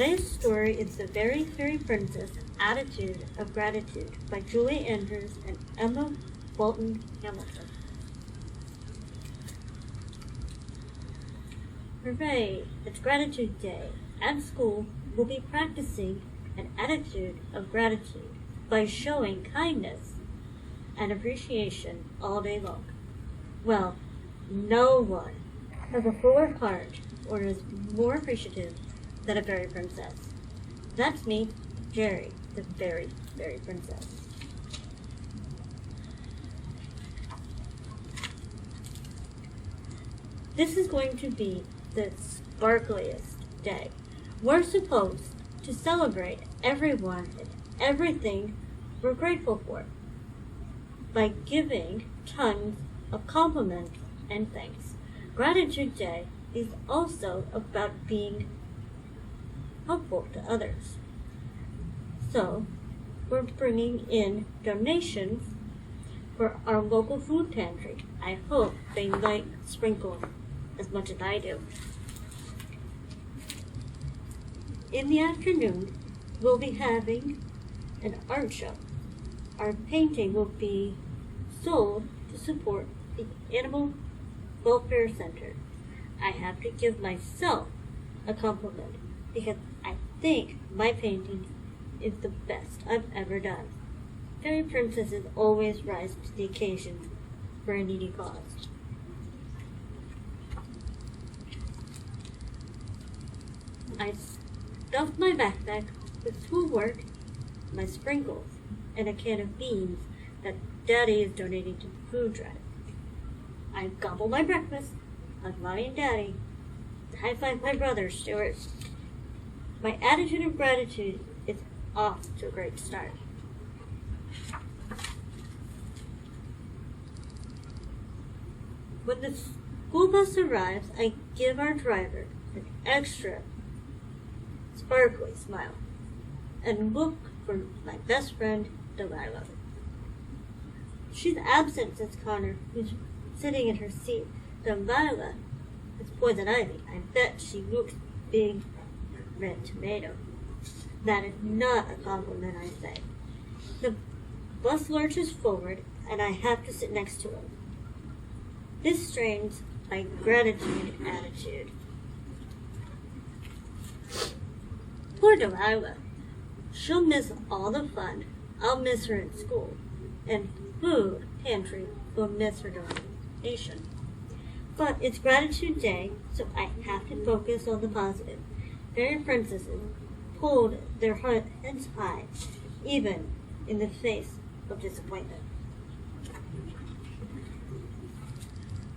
Today's story is The Very Fairy Princess Attitude of Gratitude by Julie Andrews and Emma Bolton Hamilton. Hooray! It's Gratitude Day. At school, we'll be practicing an attitude of gratitude by showing kindness and appreciation all day long. Well, no one has a fuller heart or is more appreciative than a fairy princess. That's me, Jerry, the very fairy princess. This is going to be the sparkliest day. We're supposed to celebrate everyone and everything we're grateful for by giving tons of compliments and thanks. Gratitude Day is also about being helpful to others. So, we're bringing in donations for our local food pantry. I hope they like sprinkles as much as I do. In the afternoon, we'll be having an art show. Our painting will be sold to support the Animal Welfare Center. I have to give myself a compliment because I think my painting is the best I've ever done. Fairy princesses always rise to the occasion for a needy cause. I stuffed my backpack with schoolwork, my sprinkles, and a can of beans that Daddy is donating to the food drive. I gobble my breakfast like Mommy and Daddy, high-five my brother, Stuart. My attitude of gratitude is off to a great start. When the school bus arrives, I give our driver an extra sparkly smile and look for my best friend, Delilah. She's absent, says Connor, who's sitting in her seat. Delilah is poison ivy. I bet she looks big red tomato. That is not a compliment, I say. The bus lurches forward, and I have to sit next to him. This strains my gratitude attitude. Poor Delilah. She'll miss all the fun. I'll miss her at school. And food pantry will miss her donation. But it's Gratitude Day, so I have to focus on the positive. Fairy princesses hold their heads high, even in the face of disappointment.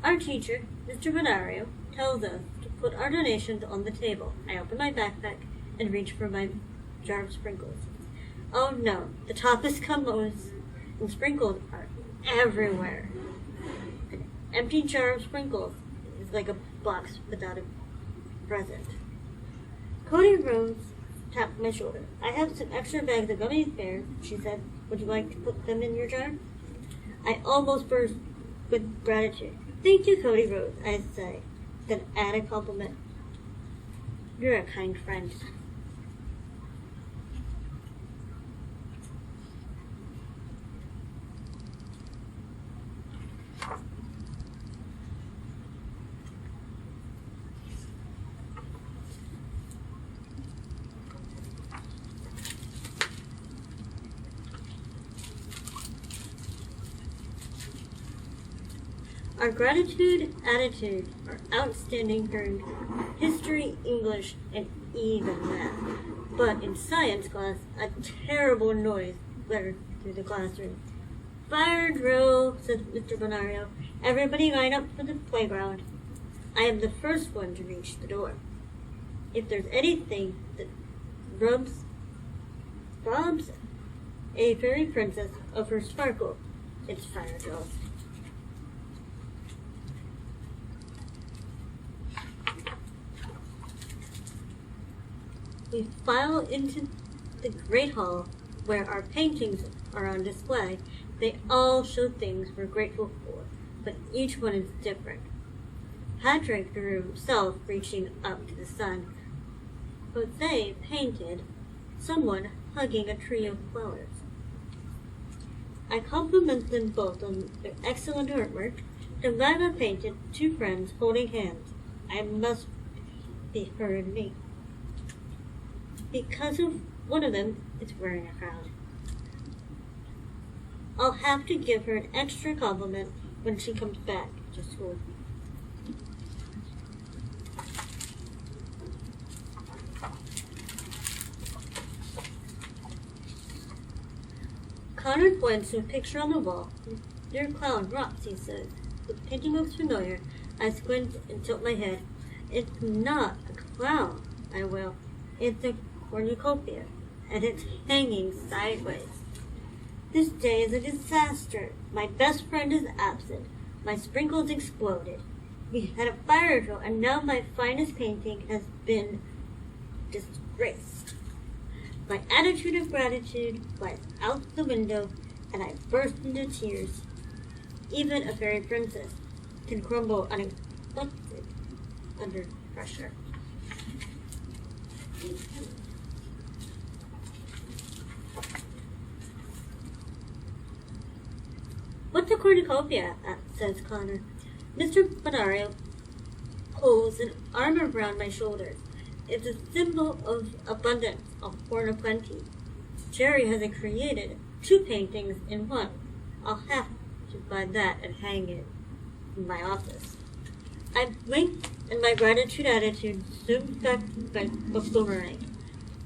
Our teacher, Mr. Bonario, tells us to put our donations on the table. I open my backpack and reach for my jar of sprinkles. Oh no, the top is come loose and sprinkles are everywhere. An empty jar of sprinkles is like a box without a present. Cody Rose tapped my shoulder. I have some extra bags of gummy bears, she said. Would you like to put them in your jar? I almost burst with gratitude. Thank you, Cody Rose, I say, then add a compliment. You're a kind friend. Our gratitude attitude are outstanding during history, English, and even math. But in science class, a terrible noise fluttered through the classroom. Fire drill, said Mr. Bonario. Everybody line up for the playground. I am the first one to reach the door. If there's anything that robs a fairy princess of her sparkle, it's fire drill. We file into the great hall where our paintings are on display. They all show things we're grateful for, but each one is different. Patrick drew himself reaching up to the sun. Jose painted someone hugging a tree of flowers. I compliment them both on their excellent artwork. Delilah painted two friends holding hands. I must be her and me. Because of one of them is wearing a crown. I'll have to give her an extra compliment when she comes back to school. Connor points to a picture on the wall. Your clown rocks, he says. The painting looks familiar. I squint and tilt my head. It's not a clown, I wail. It's a cornucopia, and it's hanging sideways. This day is a disaster. My best friend is absent. My sprinkles exploded. We had a fire drill, and now my finest painting has been disgraced. My attitude of gratitude flies out the window, and I burst into tears. Even a fairy princess can crumble unexpected under pressure. What's a cornucopia? Says Connor. Mr. Bonario pulls an arm around my shoulders. It's a symbol of abundance, of horn of plenty. Jerry has created two paintings in one. I'll have to buy that and hang it in my office. I blink, and my gratitude attitude zooms back like a boomerang.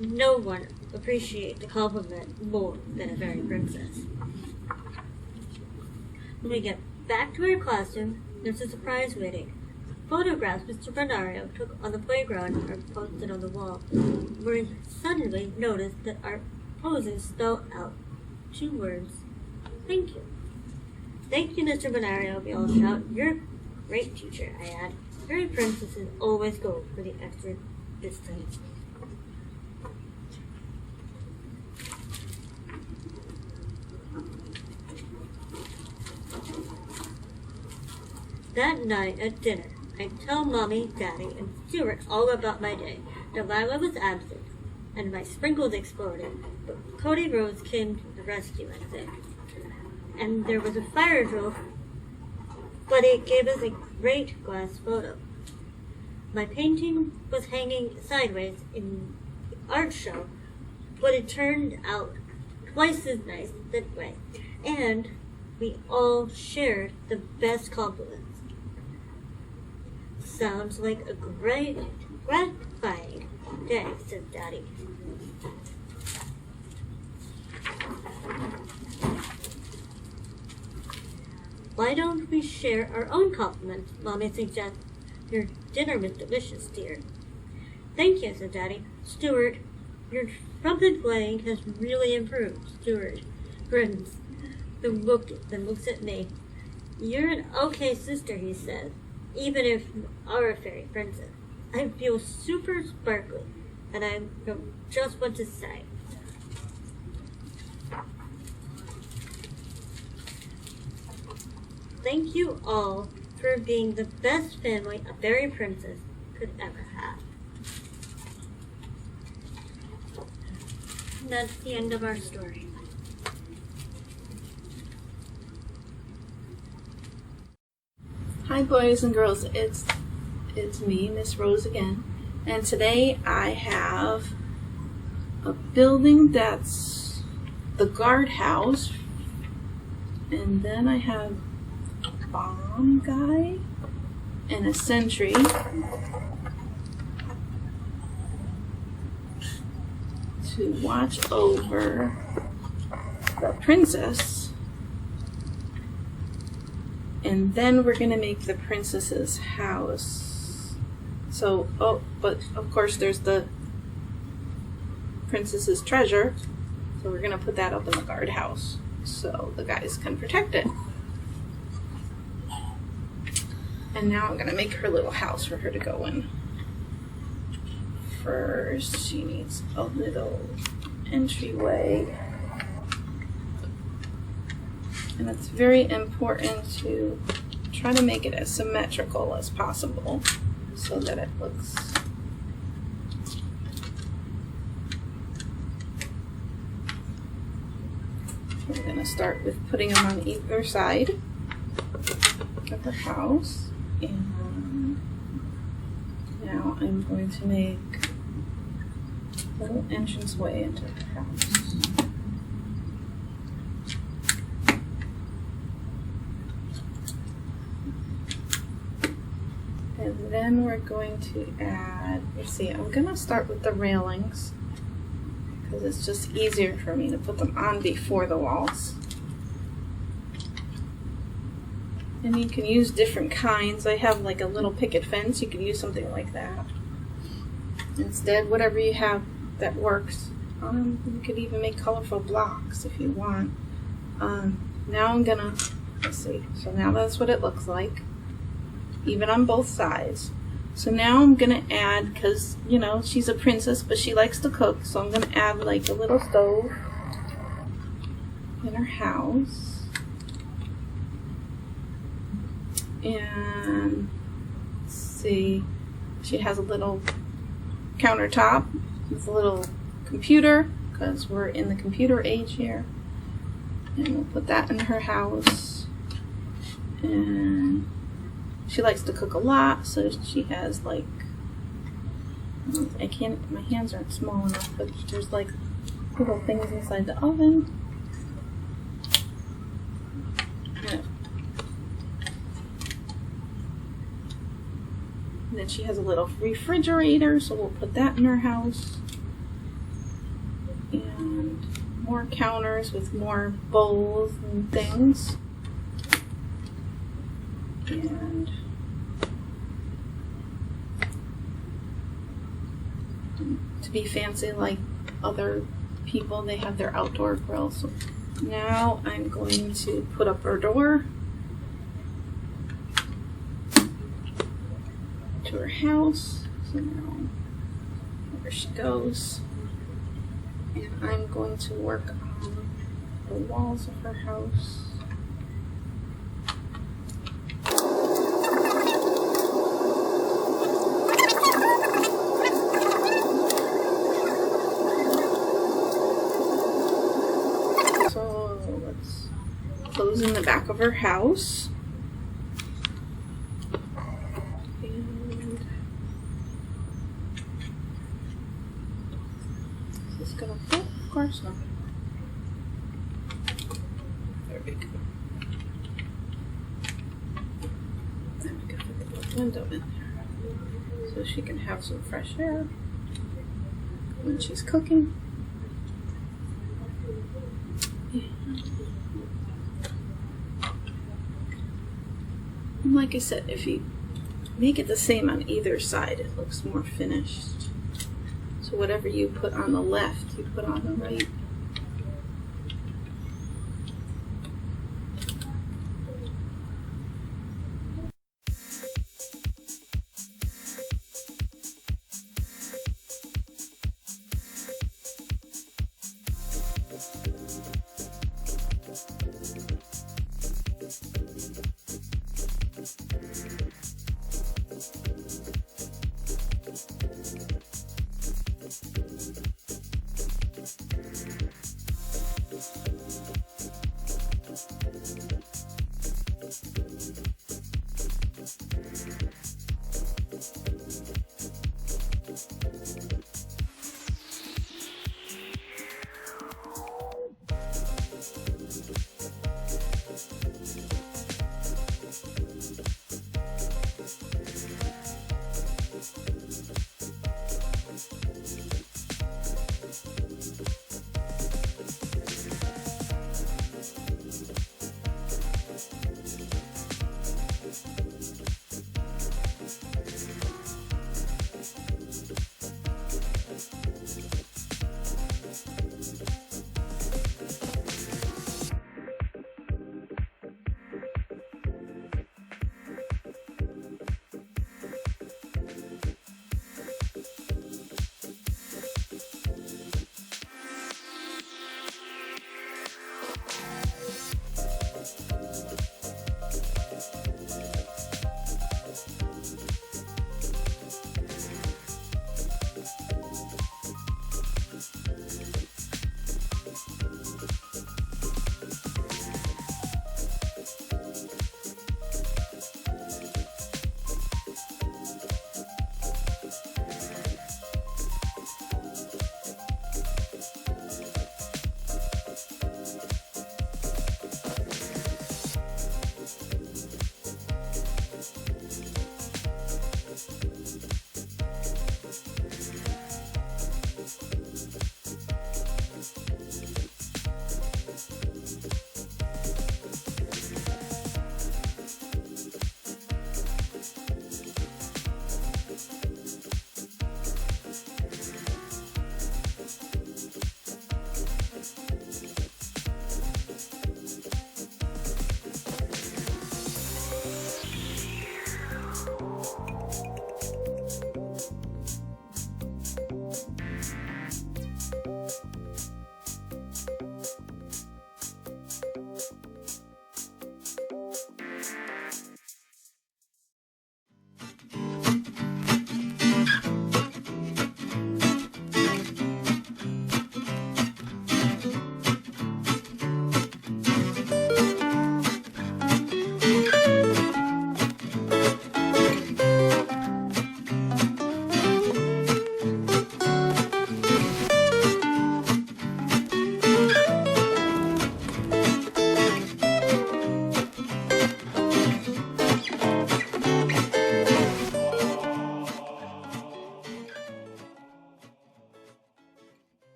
No one appreciates the compliment more than a fairy princess. When we get back to our classroom, there's a surprise waiting. Photographs Mr. Bonario took on the playground are posted on the wall. We suddenly noticed that our poses spell out two words. Thank you. Thank you, Mr. Bonario, we all shout. You're a great teacher, I add. Fairy princesses always go for the extra distance. That night at dinner, I tell Mommy, Daddy, and Stuart all about my day. Delilah was absent, and my sprinkles exploded, but Cody Rose came to the rescue, I think. And there was a fire drill, but it gave us a great glass photo. My painting was hanging sideways in the art show, but it turned out twice as nice that way, and we all shared the best compliments. Sounds like a great, gratifying day, said Daddy. Why don't we share our own compliments? Mommy suggests. Your dinner was delicious, dear. Thank you, said Daddy. Stuart, your trumpet playing has really improved. Stuart grins, then looks at me. You're an okay sister, he says, even if you are a fairy princess. I feel super sparkly, and I know just what to say. Thank you all for being the best family a fairy princess could ever have. And that's the end of our story. Hi boys and girls, it's me, Miss Rose again, and today I have a building that's the guardhouse, and then I have a bomb guy and a sentry to watch over the princess. And then we're going to make the princess's house. So, but of course there's the princess's treasure. So we're going to put that up in the guardhouse so the guys can protect it. And now I'm going to make her little house for her to go in. First, she needs a little entryway. And it's very important to try to make it as symmetrical as possible so that it looks I'm going to start with putting them on either side of the house. And now I'm going to make a little entranceway into the house. And then we're going to add, let's see, I'm going to start with the railings because it's just easier for me to put them on before the walls. And you can use different kinds. I have like a little picket fence. You can use something like that. Instead, whatever you have that works. You could even make colorful blocks if you want. Now I'm going to, let's see, so now that's what it looks like. Even on both sides. So now I'm gonna add, because you know she's a princess but she likes to cook, so I'm gonna add like a little stove in her house. And let's see, she has a little countertop with a little computer because we're in the computer age here. And we'll put that in her house. And she likes to cook a lot, so she has like, my hands aren't small enough, but there's like little things inside the oven. Yeah. And then she has a little refrigerator, so we'll put that in her house. And more counters with more bowls and things. And to be fancy like other people, they have their outdoor grill. So now I'm going to put up her door to her house. So now there she goes. And I'm going to work on the walls of her house. Close in the back of her house. And is this gonna fit? Of course not. There we go. Then we can put the little window in there so she can have some fresh air when she's cooking. And like I said, if you make it the same on either side, it looks more finished. So whatever you put on the left, you put on the right.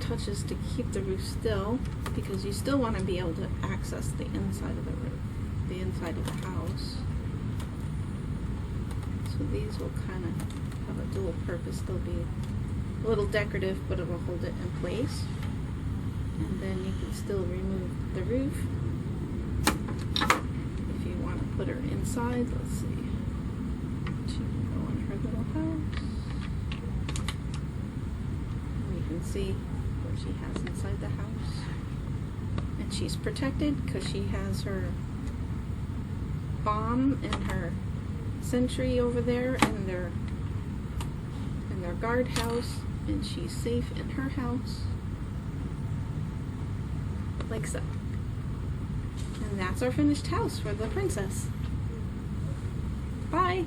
touches to keep the roof still, because you still want to be able to access the inside of the roof, the inside of the house. So these will kind of have a dual purpose. They'll be a little decorative, but it will hold it in place. And then you can still remove the roof if you want to put her inside. Let's see. She can go in her little house. And you can see what she has inside the house. And she's protected because she has her bomb and her sentry over there in their guardhouse, and she's safe in her house. Like so. And that's our finished house for the princess. Bye!